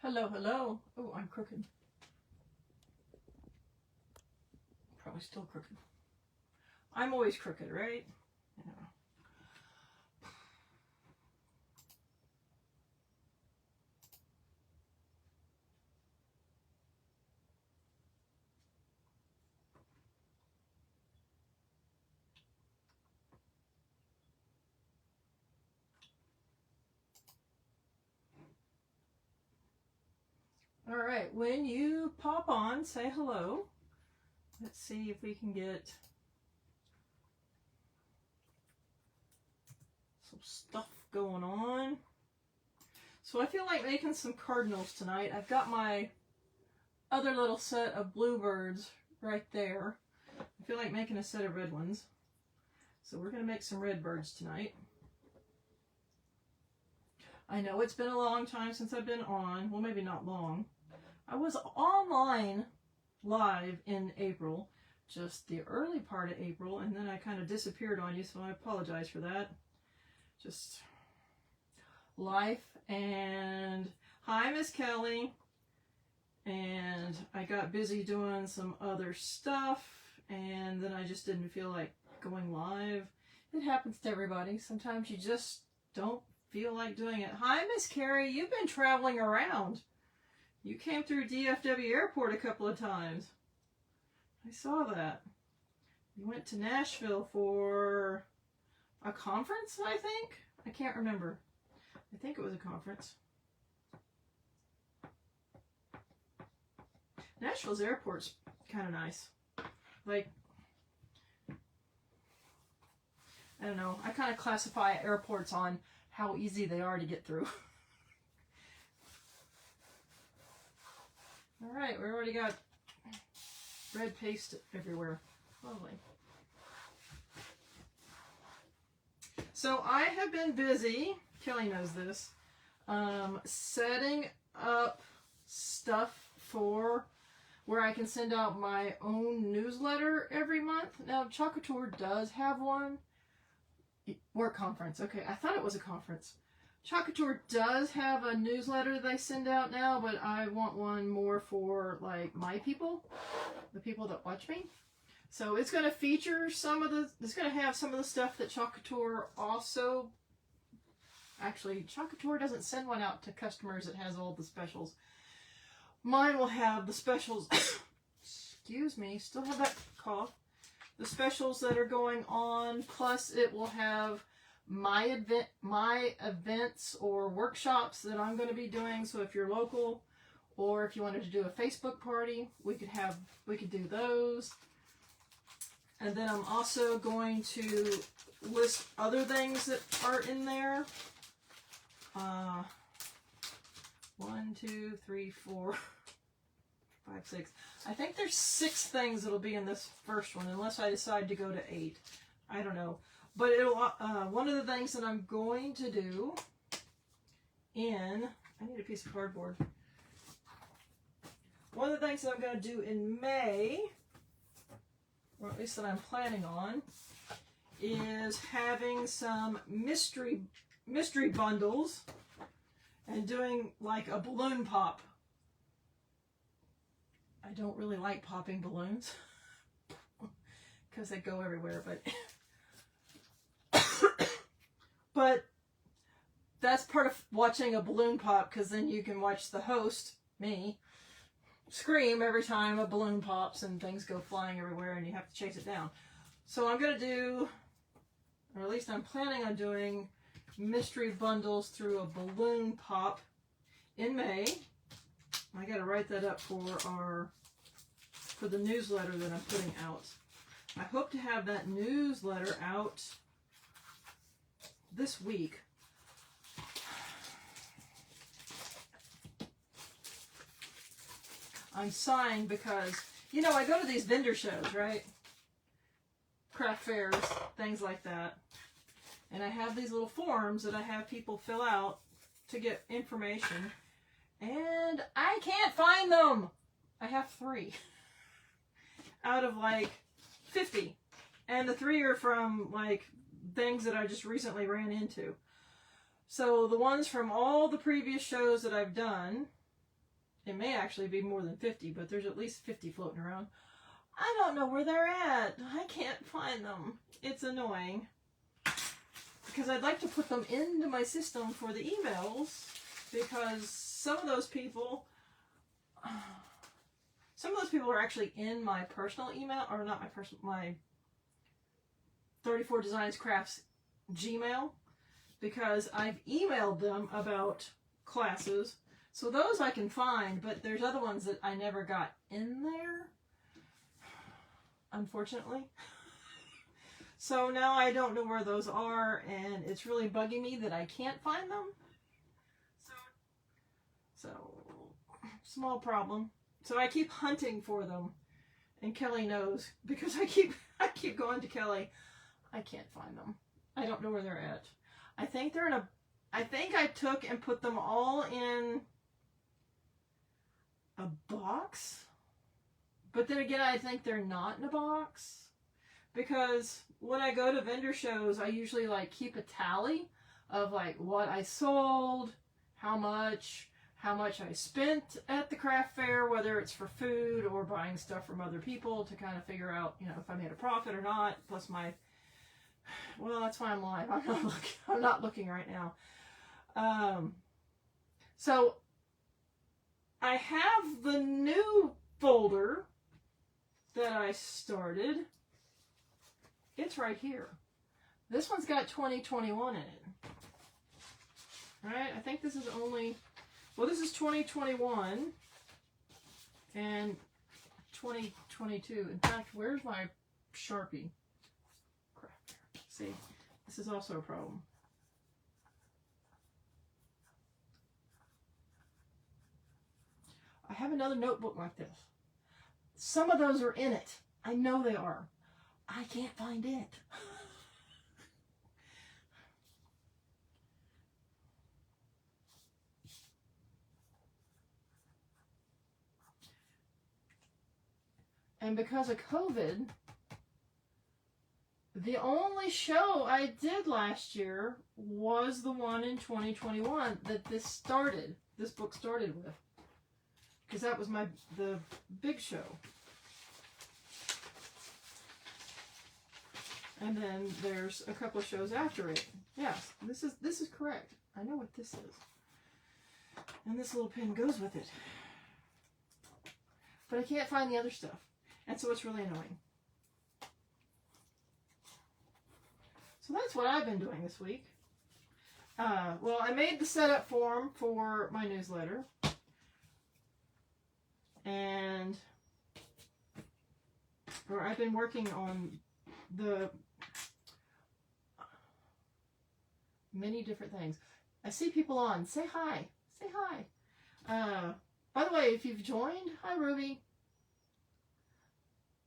Hello, hello. Oh, I'm crooked. Probably still crooked. I'm always crooked, right? Yeah. All right, when you pop on, say hello. Let's see if we can get some stuff going on. So I feel like making some cardinals tonight. I've got my other little set of bluebirds right there. I feel like making a set of red ones. So we're going to make some red birds tonight. I know it's been a long time since I've been on. Well, maybe not long. I was online live in April, just the early part of April, and then I kind of disappeared on you, so I apologize for that. Just life. And hi, Miss Kelly. And I got busy doing some other stuff, and then I just didn't feel like going live. It happens to everybody. Sometimes you just don't feel like doing it. Hi, Miss Carrie. You've been traveling around. You came through DFW Airport a couple of times. I saw that. You went to Nashville for a conference, I think? I can't remember. I think it was a conference. Nashville's airport's kind of nice. Like, I don't know. I kind of classify airports on how easy they are to get through. All right, we already got red paste everywhere. Lovely. So I have been busy, Kelly knows this, setting up stuff for where I can send out my own newsletter every month. Now, Chocateur does have one. Work conference. Okay, I thought it was a conference. Chocateur does have a newsletter they send out now, but I want one more for, like, my people, the people that watch me. So it's going to feature some of the, it's going to have some of the stuff that Chocateur also, actually, Chocateur doesn't send one out to customers that has all the specials. Mine will have the specials, excuse me, still have that cough, the specials that are going on, plus it will have my events or workshops that I'm going to be doing. So if you're local, or if you wanted to do a Facebook party, we could do those. And then I'm also going to list other things that are in there. 1, 2, 3, 4, 5, 6. I think there's 6 things that'll be in this first one, unless I decide to go to 8. I don't know. But it'll, one of the things that I'm going to do I need a piece of cardboard. One of the things that I'm going to do in May, or at least that I'm planning on, is having some mystery bundles and doing like a balloon pop. I don't really like popping balloons because they go everywhere, but that's part of watching a balloon pop, because then you can watch the host, me, scream every time a balloon pops and things go flying everywhere and you have to chase it down. So I'm going to do, or at least I'm planning on doing, mystery bundles through a balloon pop in May. I got to write that up for the newsletter that I'm putting out. I hope to have that newsletter out this week. I'm sighing because, you know, I go to these vendor shows, right? Craft fairs, things like that. And I have these little forms that I have people fill out to get information. And I can't find them. I have 3 out of like 50. And the 3 are from like things that I just recently ran into. So the ones from all the previous shows that I've done, It may actually be more than 50, but there's at least 50 floating around. I don't know where they're at. I can't find them. It's annoying. Because I'd like to put them into my system for the emails, because some of those people are actually in my personal email, or not my personal, my 34 Designs Crafts Gmail, because I've emailed them about classes. So those I can find, but there's other ones that I never got in there, unfortunately. So now I don't know where those are, and it's really bugging me that I can't find them. So small problem. So I keep hunting for them, and Kelly knows, because I keep going to Kelly. I can't find them. I don't know where they're at. I think they're in a. I think I took and put them all in a box, but then again, I think they're not in a box, because when I go to vendor shows, I usually like keep a tally of like what I sold, how much I spent at the craft fair, whether it's for food or buying stuff from other people, to kind of figure out, you know, if I made a profit or not, plus my, well, that's why I'm live. I'm not looking right now. So I have the new folder that I started. It's right here. This one's got 2021 in it. Right? I think this is only, well, this is 2021 and 2022. In fact, where's my Sharpie? Crap. See, this is also a problem. I have another notebook like this. Some of those are in it. I know they are. I can't find it. And because of COVID, the only show I did last year was the one in 2021 that this book started with. Because that was the big show. And then there's a couple of shows after it. Yes, this is correct. I know what this is. And this little pin goes with it. But I can't find the other stuff. And so it's really annoying. So that's what I've been doing this week. Well, I made the setup form for my newsletter. I've been working on the many different things. I see people on. Say hi. Say hi. By the way, if you've joined, hi Ruby.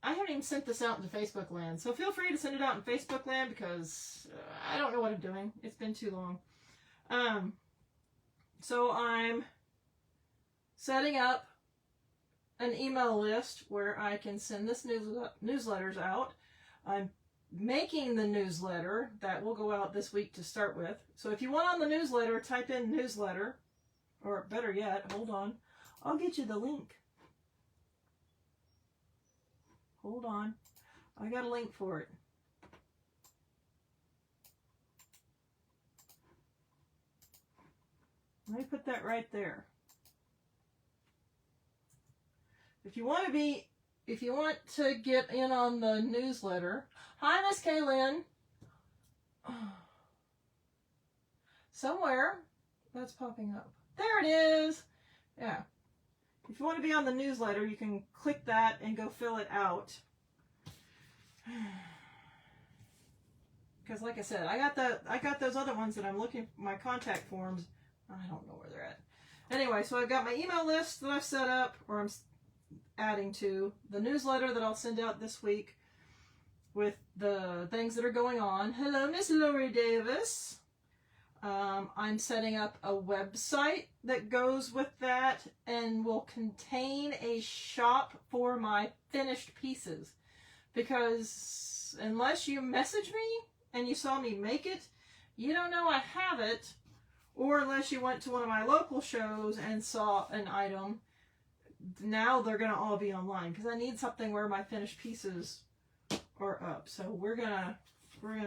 I haven't even sent this out into Facebook land, so feel free to send it out in Facebook land, because I don't know what I'm doing. It's been too long. So I'm setting up an email list where I can send this newsletters out. I'm making the newsletter that will go out this week to start with. So if you want on the newsletter, type in newsletter, or better yet, hold on, I'll get you the link. Hold on, I got a link for it. Let me put that right there. If you want to get in on the newsletter, hi Miss Kaylin. Somewhere that's popping up. There it is. Yeah. If you want to be on the newsletter, you can click that and go fill it out. Because like I said, I got those other ones that I'm looking for, my contact forms. I don't know where they're at. Anyway, so I've got my email list that I've set up, or I'm adding to the newsletter that I'll send out this week with the things that are going on. Hello, Miss Lori Davis. I'm setting up a website that goes with that and will contain a shop for my finished pieces. Because unless you message me and you saw me make it, you don't know I have it. Or unless you went to one of my local shows and saw an item, now they're going to all be online because I need something where my finished pieces are up. So we're gonna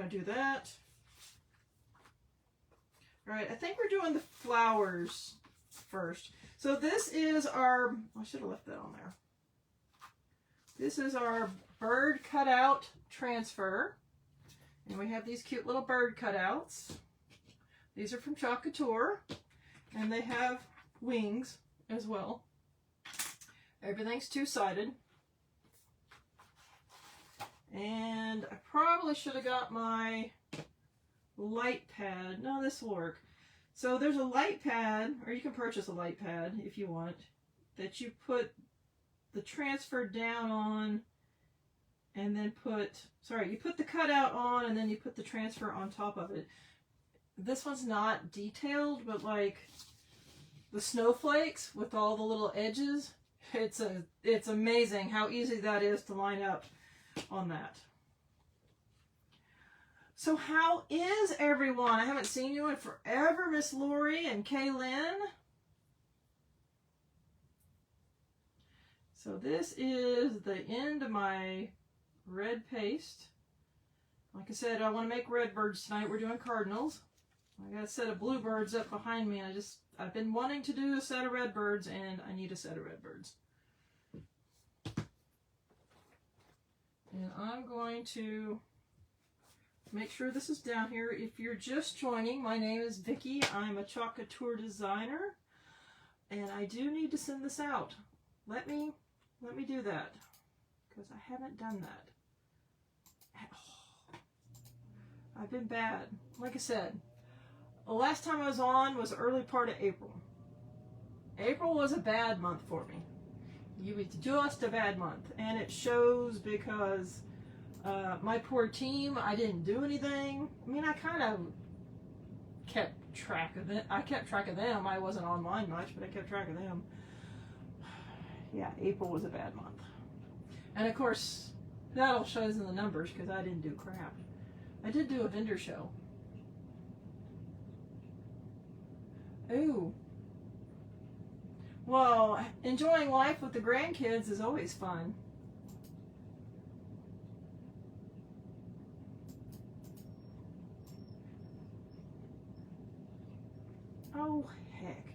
do that. All right, I think we're doing the flowers first. So this is our, I should have left that on there. This is our bird cutout transfer. And we have these cute little bird cutouts. These are from Chalk Couture. And they have wings as well. Everything's two-sided. And I probably should have got my light pad. No, this will work. So there's a light pad, or you can purchase a light pad if you want, that you put the transfer down on and then you put the cutout on and then you put the transfer on top of it. This one's not detailed, but like the snowflakes with all the little edges, it's amazing how easy that is to line up on that. So how is everyone? I haven't seen you in forever, Miss Lori and Kaylin. So this is the end of my red paste. Like I said, I want to make red birds tonight. We're doing cardinals. I got a set of bluebirds up behind me. I've been wanting to do a set of red birds, and I need a set of red birds. And I'm going to make sure this is down here. If you're just joining, my name is Vicki. I'm a Chalk Couture designer, and I do need to send this out. Let me do that, because I haven't done that at all. I've been bad. Like I said, the last time I was on was early part of April. April was a bad month for me. It was just a bad month, and it shows because my poor team, I didn't do anything. I mean, I kind of kept track of it. I kept track of them. I wasn't online much, but I kept track of them. Yeah, April was a bad month. And of course, that all shows in the numbers because I didn't do crap. I did do a vendor show. Ooh. Well, enjoying life with the grandkids is always fun. Oh, heck.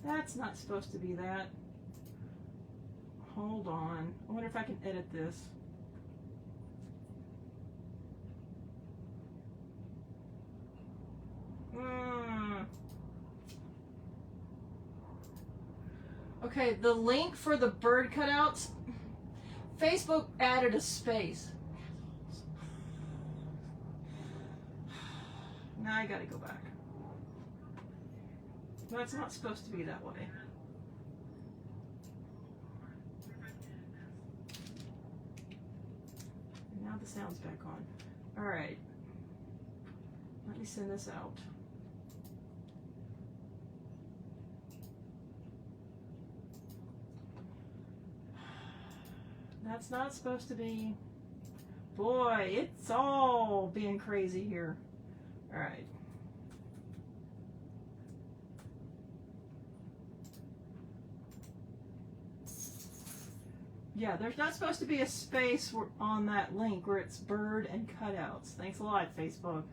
That's not supposed to be that. Hold on. I wonder if I can edit this. Okay, the link for the bird cutouts, Facebook added a space. Now I gotta go back. No, it's not supposed to be that way. Now the sound's back on. Alright. Let me send this out. That's not supposed to be. Boy, it's all being crazy here. Alright. Yeah, there's not supposed to be a space on that link where it's bird and cutouts. Thanks a lot, Facebook.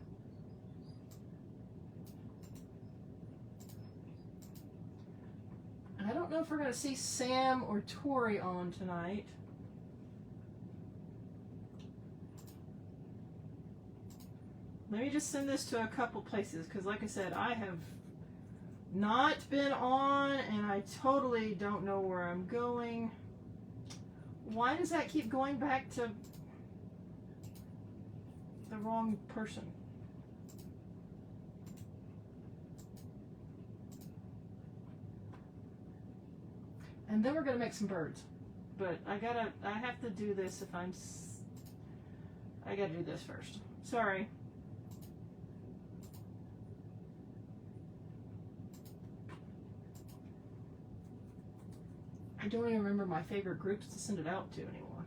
I don't know if we're going to see Sam or Tori on tonight. Let me just send this to a couple places, because like I said, I have not been on, and I totally don't know where I'm going. Why does that keep going back to the wrong person? And then we're going to make some birds. But I have to do this I got to do this first. Sorry. I don't even remember my favorite groups to send it out to anymore.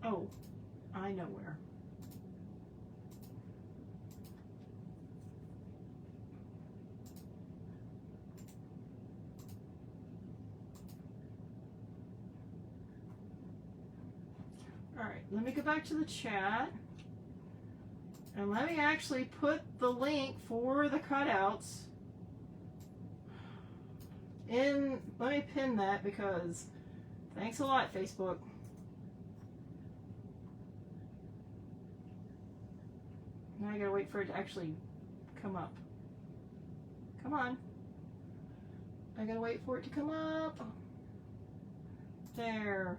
Oh, I know where. All right, let me go back to the chat. And let me actually put the link for the cutouts in. Let me pin that because thanks a lot, Facebook. Now I gotta wait for it to actually come up. Come on. I gotta wait for it to come up. There.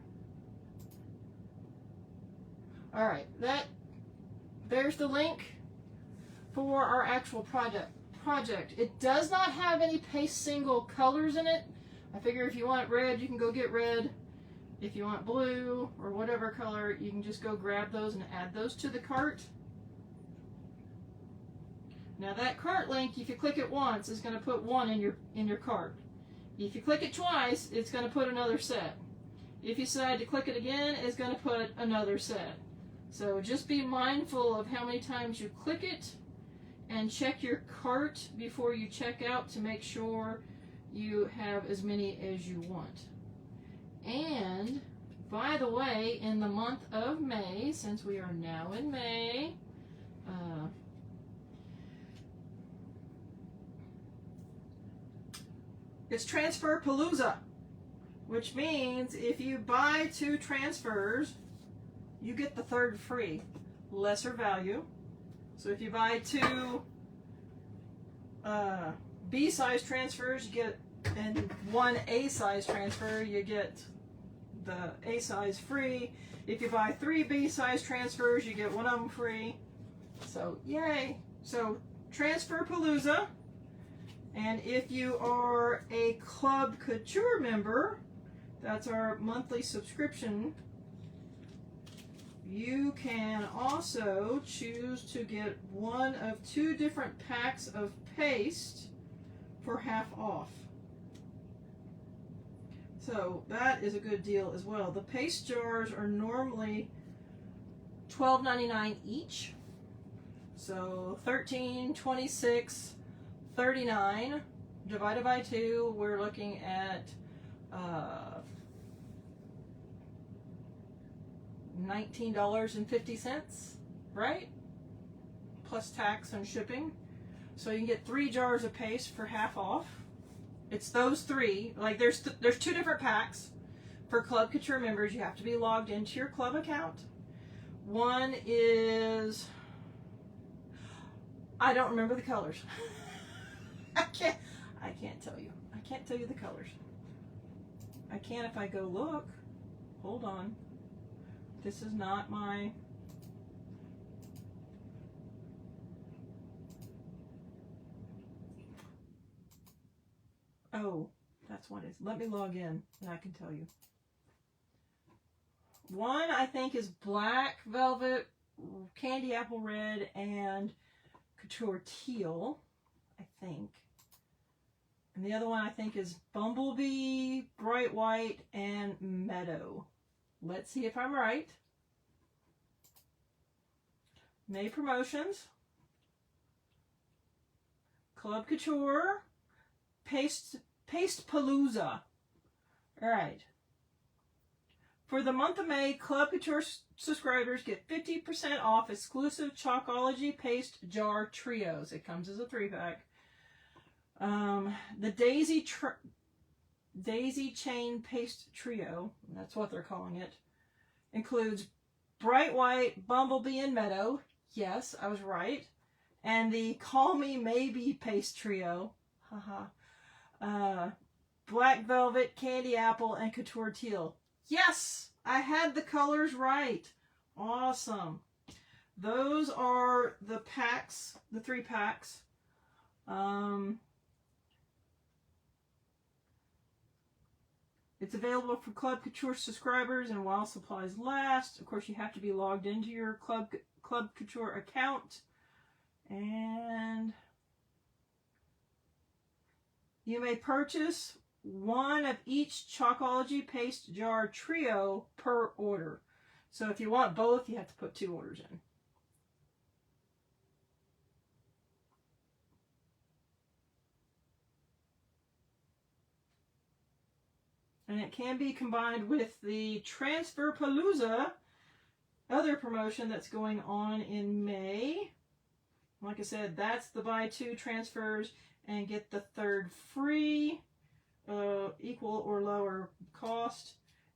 All right, there's the link for our actual project. It does not have any paste single colors in it. I figure if you want red, you can go get red. If you want blue or whatever color, you can just go grab those and add those to the cart. Now that cart link, if you click it once, is going to put one in your cart. If you click it twice, it's going to put another set. If you decide to click it again, it's going to put another set. So just be mindful of how many times you click it and check your cart before you check out to make sure you have as many as you want. And by the way, in the month of May, since we are now in May, it's Transfer Palooza, which means if you buy 2 transfers, you get the third free, lesser value. So if you buy 2 B-size transfers, you get, and 1 A-size transfer, you get the A-size free. If you buy 3 B-size transfers, you get 1 of them free. So yay! So Transfer Palooza. And if you are a Club Couture member, that's our monthly subscription, you can also choose to get 1 of 2 different packs of paste for half off. So that is a good deal as well. The paste jars are normally $12.99 each. So 13, 26, 39 divided by 2, we're looking at $19.50, right? Plus tax and shipping. So you can get 3 jars of paste for half off. It's those 3. Like there's 2 different packs. For Club Couture members, you have to be logged into your club account. One is, I don't remember the colors. I can't tell you. I can't tell you the colors. I can if I go look. Hold on. This is not my... Oh, that's what it is. Let me log in and I can tell you. One I think is Black Velvet, Candy Apple Red, and Couture Teal, I think. And the other one I think is Bumblebee, Bright White, and Meadow. Let's see if I'm right. May promotions. Club Couture. Paste Palooza. All right. For the month of May, Club Couture subscribers get 50% off exclusive Chalkology Paste Jar Trios. It comes as a 3-pack. The Daisy Chain Paste Trio, that's what they're calling it, includes Bright White, Bumblebee, and Meadow. Yes, I was right. And the Call Me Maybe Paste Trio. Haha. Black Velvet, Candy Apple, and Couture Teal. Yes, I had the colors right. Awesome. Those are the packs, the 3 packs. It's available for Club Couture subscribers and while supplies last. Of course, you have to be logged into your Club Couture account. And you may purchase 1 of each Chalkology Paste Jar Trio per order. So if you want both, you have to put 2 orders in. And it can be combined with the Transferpalooza other promotion that's going on in May. Like I said, that's the buy 2 transfers and get the 3rd free, equal or lower cost.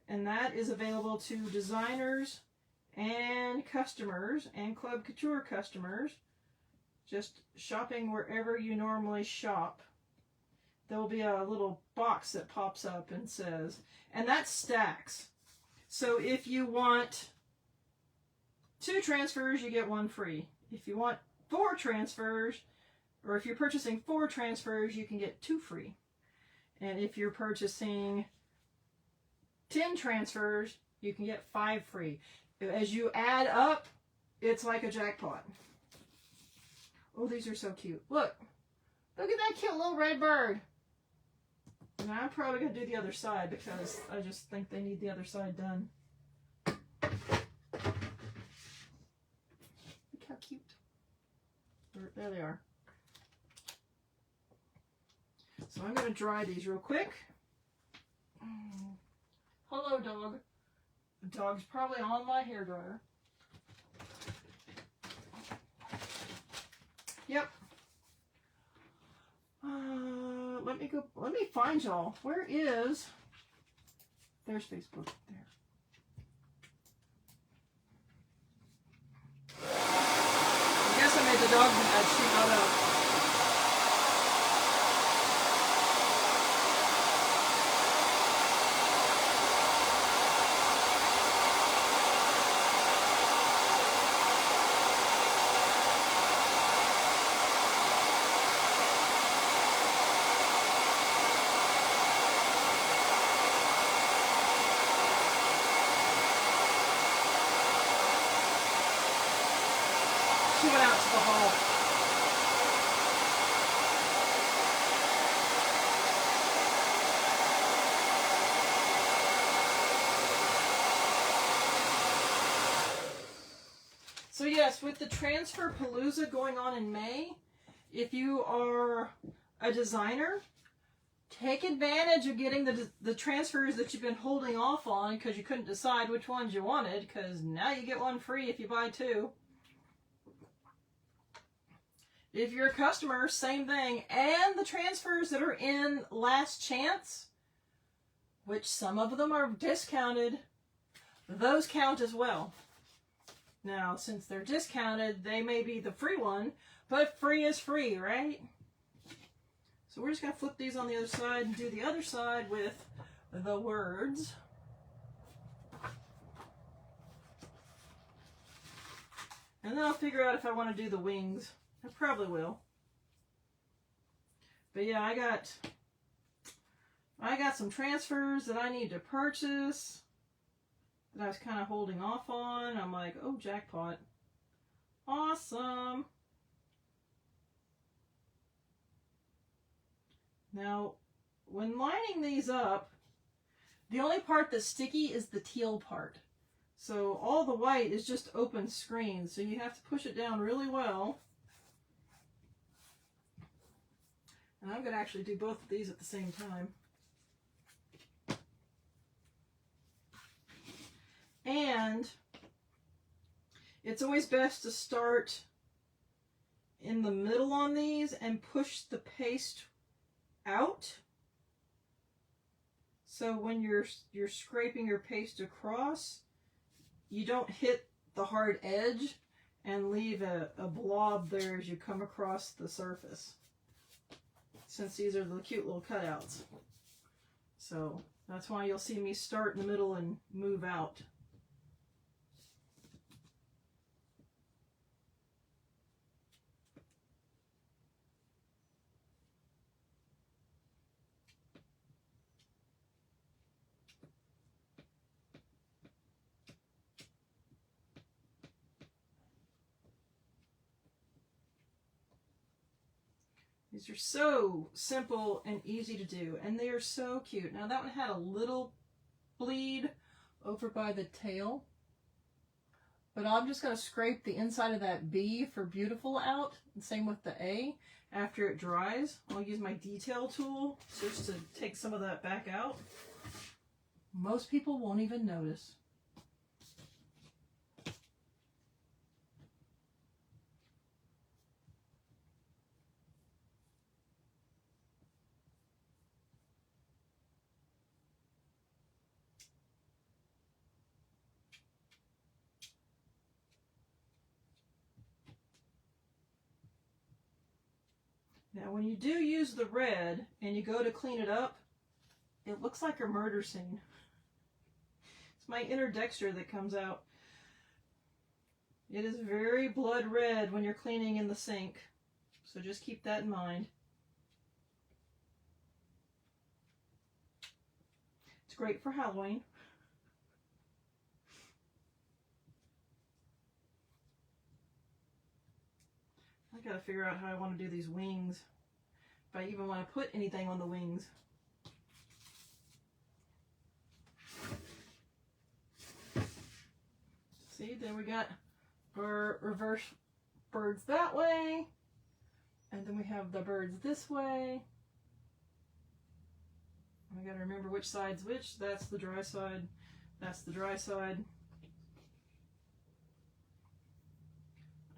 And that is available to designers and customers and Club Couture customers. Just shopping wherever you normally shop. There will be a little box that pops up and says, and that stacks. So if you want 2 transfers, you get 1 free. If you want 4 transfers, or if you're purchasing 4 transfers, you can get 2 free. And if you're purchasing 10 transfers, you can get 5 free. As you add up, it's like a jackpot. Oh, these are so cute. Look at that cute little red bird. And I'm probably going to do the other side because I just think they need the other side done. Look how cute. There they are. So I'm going to dry these real quick. Hello, dog. The dog's probably on my hairdryer. Yep. Let me find y'all. Where is... There's Facebook. There. I guess I made the dog mad. She got up. She went out to the hall. So yes, with the Transferpalooza going on in May, if you are a designer, take advantage of getting the transfers that you've been holding off on because you couldn't decide which ones you wanted, because now you get 1 free if you buy 2. If you're a customer, same thing. And the transfers that are in Last Chance, which some of them are discounted, those count as well. Now, since they're discounted, they may be the free one, but free is free, right? So we're just going to flip these on the other side and do the other side with the words. And then I'll figure out if I want to do the wings. I probably will. But yeah, I got some transfers that I need to purchase that I was kind of holding off on. I'm like, oh, jackpot. Awesome. Now, when lining these up, the only part that's sticky is the teal part. So all the white is just open screen, so you have to push it down really well. And I'm going to actually do both of these at the same time. And it's always best to start in the middle on these and push the paste out. So when you're scraping your paste across, you don't hit the hard edge and leave a blob there as you come across the surface. Since these are the cute little cutouts. So that's why you'll see me start in the middle and move out. These are so simple and easy to do, and they are so cute. Now that one had a little bleed over by the tail, But I'm just going to scrape the inside of that B for beautiful out. And same with the A. After it dries, I'll use my detail tool just to take some of that back out. Most people won't even notice. Now, when you do use the red and you go to clean it up, it looks like a murder scene. It's my inner Dexter that comes out. It is very blood red when you're cleaning in the sink, so just keep that in mind. It's great for Halloween. I gotta figure out how I want to do these wings. If I even want to put anything on the wings. See, then we got our reverse birds that way. And then we have the birds this way. I gotta remember which side's which. That's the dry side. That's the dry side.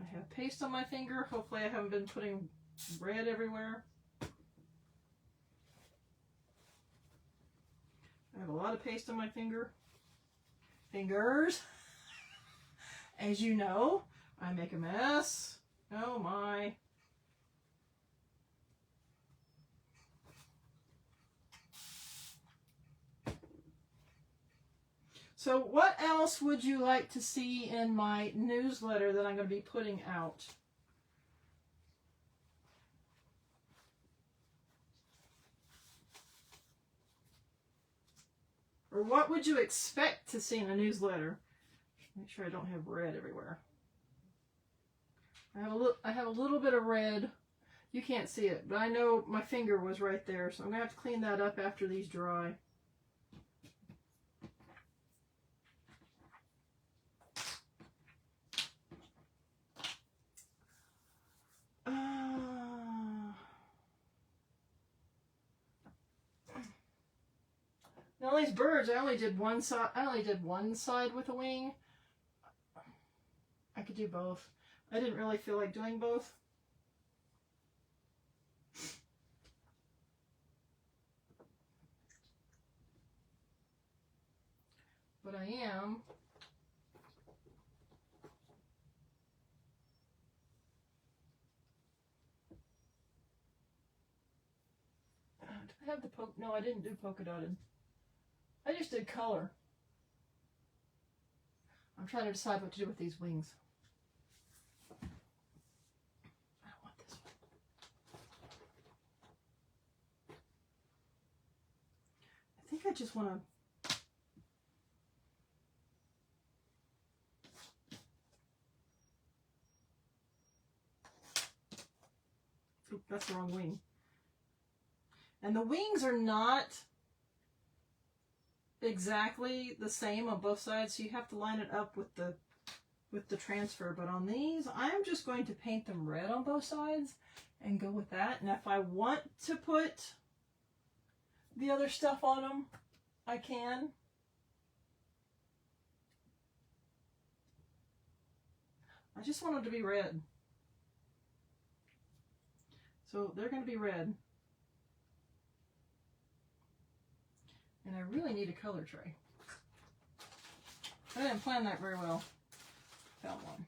I have paste on my finger. Hopefully I haven't been putting red everywhere. I have a lot of paste on my fingers. As you know, I make a mess. Oh my. So what else would you like to see in my newsletter that I'm going to be putting out? Or what would you expect to see in a newsletter? Make sure I don't have red everywhere. I have a little bit of red. You can't see it, but I know my finger was right there, so I'm going to have to clean that up after these dry. Now these birds, I only did one side with a wing. I could do both. I didn't really feel like doing both. But I am. Do I have the No, I didn't do polka dotted. I just did color. I'm trying to decide what to do with these wings. I don't want this one. I think I just want to... Oop, that's the wrong wing. And the wings are not exactly the same on both sides, so you have to line it up with the transfer. But on these, I'm just going to paint them red on both sides and go with that. And if I want to put the other stuff on them, I can. I just want them to be red. So they're going to be red. And I really need a color tray. I didn't plan that very well. Found one.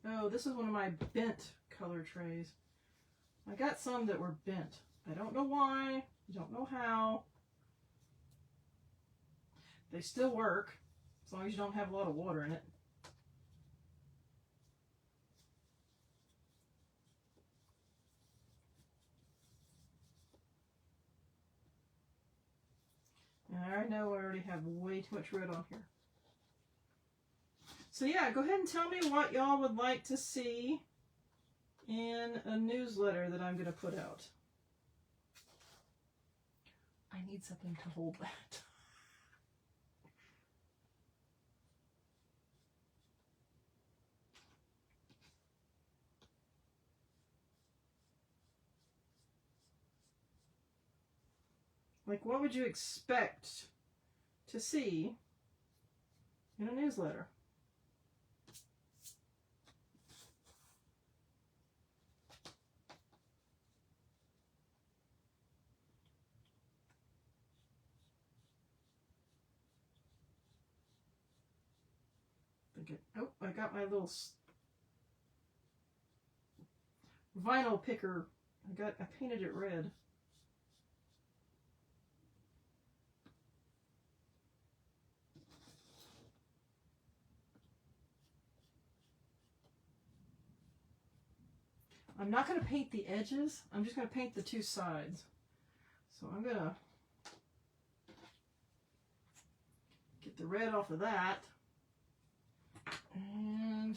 Oh, this is one of my bent color trays. I got some that were bent. I don't know why. I don't know how. They still work, as long as you don't have a lot of water in it. And I know I already have way too much red on here. So yeah, go ahead and tell me what y'all would like to see in a newsletter that I'm going to put out. I I need something to hold that. Like, what would you expect to see in a newsletter? Oh, I got my little vinyl picker. I painted it red. I'm not going to paint the edges. I'm just going to paint the two sides. So I'm going to get the red off of that. And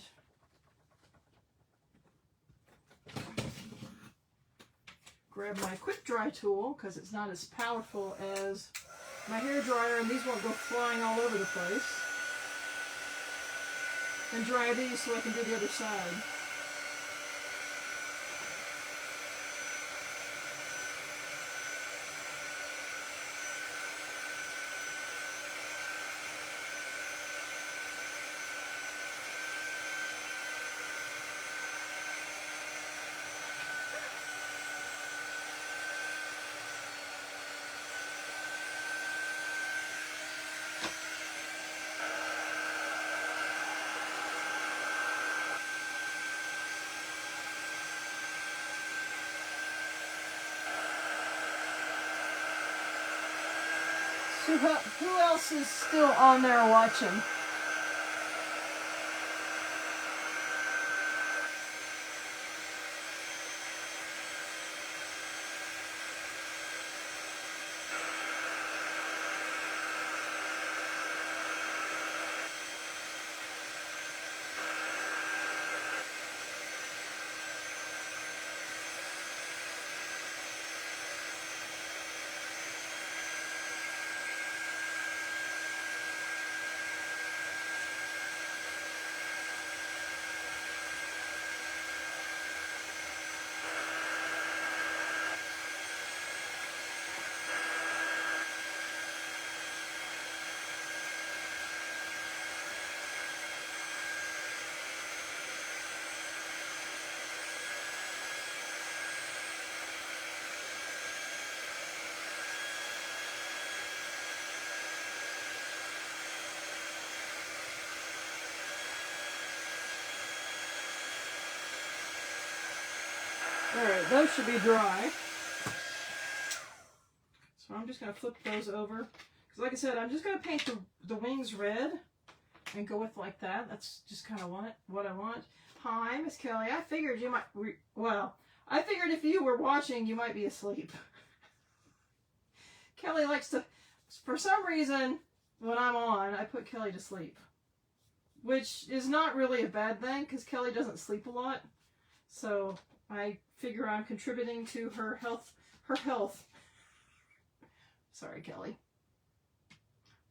grab my quick dry tool because it's not as powerful as my hair dryer, and these won't go flying all over the place. And dry these so I can do the other side. So who else is still on there watching? Alright, those should be dry. So I'm just going to flip those over. Because like I said, I'm just going to paint the wings red and go with like that. That's just kind of what I want. Hi, Miss Kelly. I figured you might... I figured if you were watching, you might be asleep. Kelly likes to... For some reason, when I'm on, I put Kelly to sleep. Which is not really a bad thing, because Kelly doesn't sleep a lot. So I figure I'm contributing to her health. Sorry, Kelly.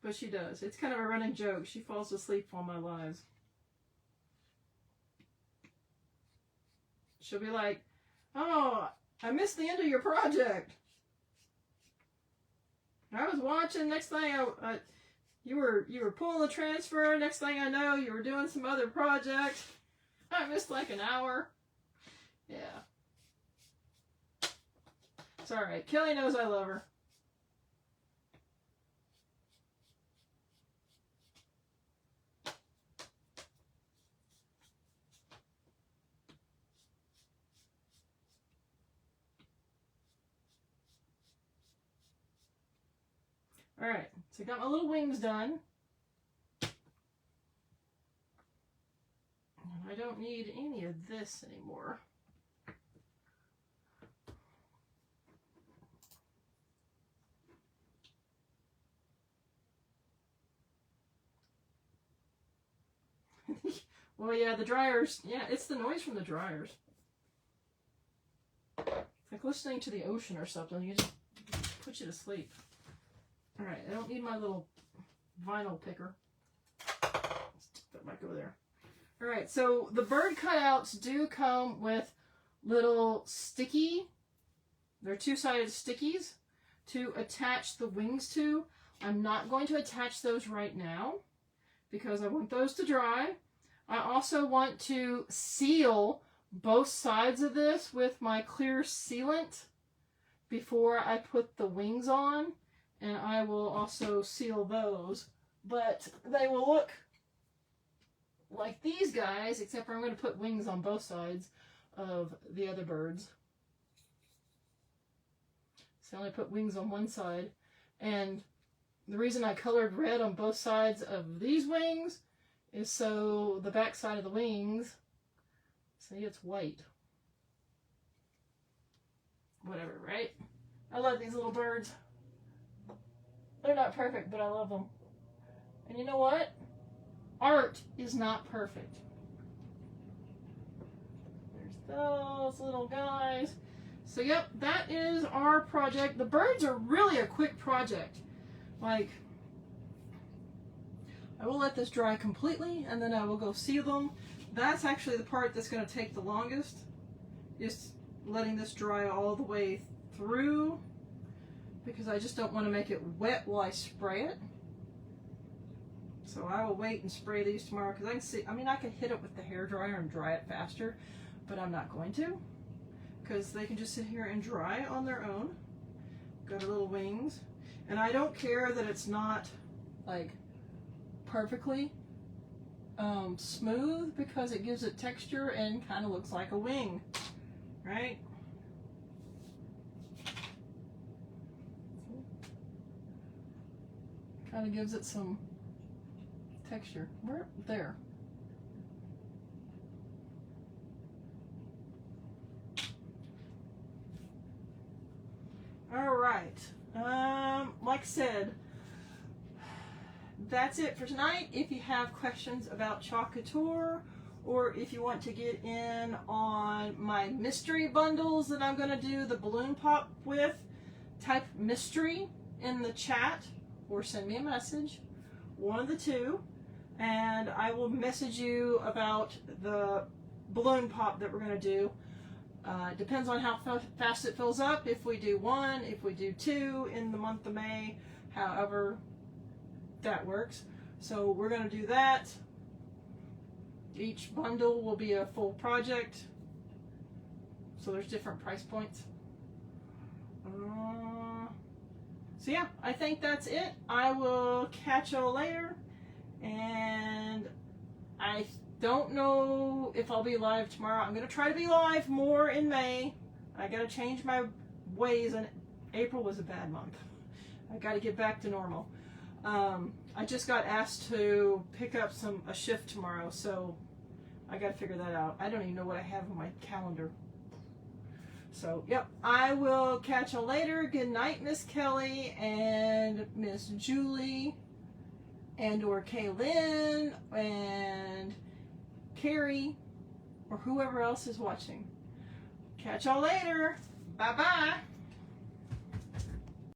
But she does. It's kind of a running joke. She falls asleep while my lives. She'll be like, "Oh, I missed the end of your project. I was watching. Next thing you were pulling the transfer. Next thing I know, you were doing some other project. I missed like an hour." Yeah. It's alright. Kelly knows I love her. Alright, so I got my little wings done. And I don't need any of this anymore. Well, yeah, the dryers, yeah, it's the noise from the dryers. It's like listening to the ocean or something. You just put you to sleep. Alright, I don't need my little vinyl picker. That might go there. Alright, so the bird cutouts do come with little sticky, they're two-sided stickies to attach the wings to. I'm not going to attach those right now because I want those to dry. I also want to seal both sides of this with my clear sealant before I put the wings on, and I will also seal those, but they will look like these guys, except for I'm going to put wings on both sides of the other birds. So I only put wings on one side, and the reason I colored red on both sides of these wings is so the back side of the wings, see, it's white. Whatever, right? I love these little birds. They're not perfect, but I love them. And you know what? Art is not perfect. There's those little guys. So yep, that is our project. The birds are really a quick project. Like, I will let this dry completely and then I will go seal them. That's actually the part that's going to take the longest. Just letting this dry all the way through, because I just don't want to make it wet while I spray it. So I will wait and spray these tomorrow because I can see, I mean, I could hit it with the hairdryer and dry it faster, but I'm not going to, because they can just sit here and dry on their own. Got our little wings. And I don't care that it's not like perfectly smooth, because it gives it texture and kind of looks like a wing, right? Kind of gives it some texture. Where? There. All right. Like I said, that's it for tonight. If you have questions about Chalk Couture, or if you want to get in on my mystery bundles that I'm going to do the balloon pop with, type mystery in the chat or send me a message, one of the two, and I will message you about the balloon pop that we're going to do. Depends on how fast it fills up. If we do one, if we do two in the month of May, however that works. So we're going to do that. Each bundle will be a full project. So there's different price points. So yeah, I think that's it. I will catch y'all later. And I don't know if I'll be live tomorrow. I'm going to try to be live more in May. I got to change my ways, and April was a bad month. I got to get back to normal. I just got asked to pick up a shift tomorrow, so I got to figure that out. I don't even know what I have on my calendar. So, yep, I will catch you later. Good night, Miss Kelly and Miss Julie and or Kaylin and Carrie, or whoever else is watching. Catch y'all later. Bye-bye.